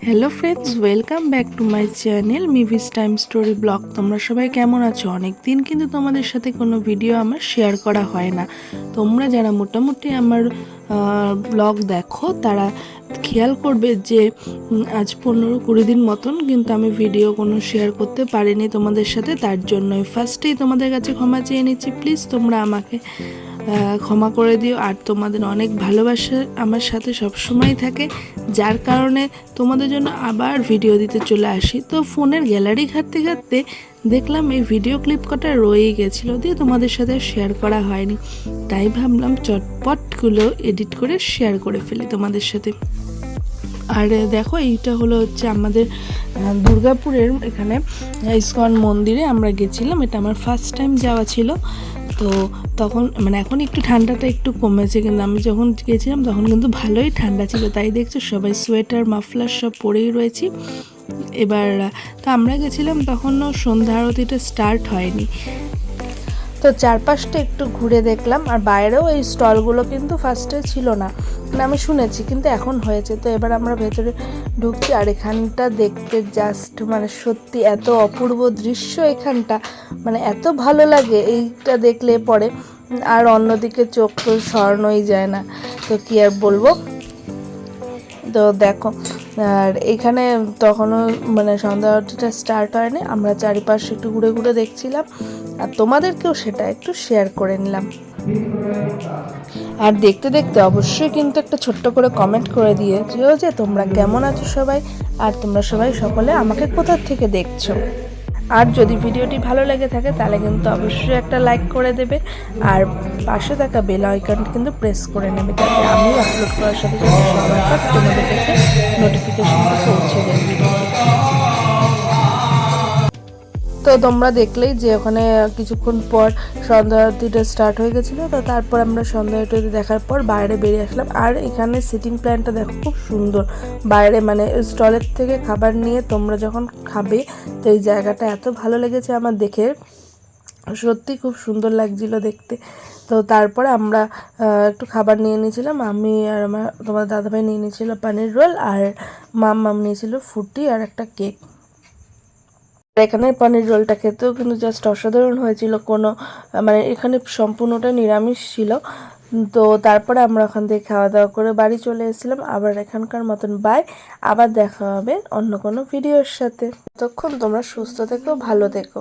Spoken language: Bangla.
Hello friends, welcome back to my channel মিভিস টাইম স্টোরি ব্লগ। তোমরা সবাই কেমন আছো? অনেক দিন কিন্তু তোমাদের সাথে কোনো ভিডিও আমার শেয়ার করা হয় না। তোমরা যারা মোটামুটি আমার ব্লগ দেখো তারা খেয়াল করবে যে আজ 15-20 দিন মতন কিন্তু আমি ভিডিও কোনো শেয়ার করতে পারিনি তোমাদের সাথে। তার জন্যই ফার্স্টেই তোমাদের কাছে ক্ষমা চেয়ে নিচ্ছি। প্লিজ তোমরা আমাকে ক্ষমা করে দিও। আর তোমাদের অনেক ভালোবাসা আমার সাথে সবসময় থাকে, যার কারণে তোমাদের জন্য আবার ভিডিও দিতে চলে আসি। তো ফোনের গ্যালারি ঘাঁটতে ঘাঁটতে দেখলাম এই ভিডিও ক্লিপ কটা রয়েই গেছিলো, দিয়ে তোমাদের সাথে শেয়ার করা হয়নি। তাই ভাবলাম চটপটগুলো এডিট করে শেয়ার করে ফেলি তোমাদের সাথে। আর দেখো, এইটা হচ্ছে আমাদের দুর্গাপুরের এখানে ইসকন মন্দিরে আমরা গেছিলাম। এটা আমার ফার্স্ট টাইম যাওয়া ছিল। তো তখন এখন একটু ঠান্ডাটা একটু কমেছে, কিন্তু আমি যখন গেছিলাম তখন কিন্তু ভালোই ঠান্ডা ছিল। তাই দেখছো সবাই সোয়েটার মাফলার সব পরেই রয়েছি। এবার তো আমরা গেছিলাম তখনও সন্ধ্যা আরতিটা স্টার্ট হয়নি। তো চারপাশটা একটু ঘুরে দেখলাম। আর বাইরেও এই স্টলগুলো কিন্তু ফার্স্টে ছিল না, আমি শুনেছি, কিন্তু এখন হয়েছে। তো এবার আমরা ভেতরে ঢুকছি। আর এখানটা দেখতে জাস্ট সত্যি এত অপূর্ব দৃশ্য এখানটা, এত ভালো লাগে এইটা দেখলে পরে। আর অন্যদিকে চোখ তো সরানোই যায় না, তো কি আর বলবো। তো দেখো, আর এখানে তখনও সন্ধ্যা আরতিটা স্টার্ট হয়নি। আমরা চারিপাশে একটু ঘুরে ঘুরে দেখছিলাম, আর তোমাদেরকেও সেটা একটু শেয়ার করে নিলাম। আর দেখতে দেখতে অবশ্যই কিন্তু একটা ছোট্ট করে কমেন্ট করে দিয়েছিও যে তোমরা কেমন আছো সবাই, আর তোমরা সবাই সকলে আমাকে কোথা থেকে দেখছো। আর যদি ভিডিওটি ভালো লেগে থাকে তাহলে কিন্তু অবশ্যই একটা লাইক করে দেবে, আর পাশে থাকা বেল আইকনটি কিন্তু প্রেস করে নেবে, যাতে আমি আপলোড করার সাথে সাথে সবার কাছে তোমাদের কাছে নোটিফিকেশনটা পৌঁছে দেবে ভিডিওটি। তো তোমরা দেখলেই যে ওখানে কিছুক্ষণ পর সন্ধ্যা আরতিটা স্টার্ট হয়ে গেছিলো। তো তারপর আমরা সন্ধ্যা আরতি দেখার পর বাইরে বেরিয়ে আসলাম। আর এখানে সিটিং প্ল্যানটা দেখো, খুব সুন্দর। বাইরে স্টলের থেকে খাবার নিয়ে তোমরা যখন খাবে, তো এই জায়গাটা এত ভালো লেগেছে আমার দেখে, সত্যি খুব সুন্দর লাগছিল দেখতে। তো তারপরে আমরা একটু খাবার নিয়ে নিয়েছিলাম। আমি আর তোমার দাদাভাই নিয়ে নিয়েছিল পানির রোল, আর মাম নিয়েছিল ফুটি আর একটা কেক। এখানে পনির রোলটা খেতেও কিন্তু জাস্ট অসাধারণ হয়েছিল। কোনো এখানে সম্পূর্ণটা নিরামিষ ছিল। তো তারপরে আমরা ওখান থেকে খাওয়া দাওয়া করে বাড়ি চলে এসেছিলাম। আবার এখানকার মতন বাই, আবার দেখা হবে অন্য কোনো ভিডিওর সাথে। ততক্ষণ তোমরা সুস্থ থেকো, ভালো থেকো।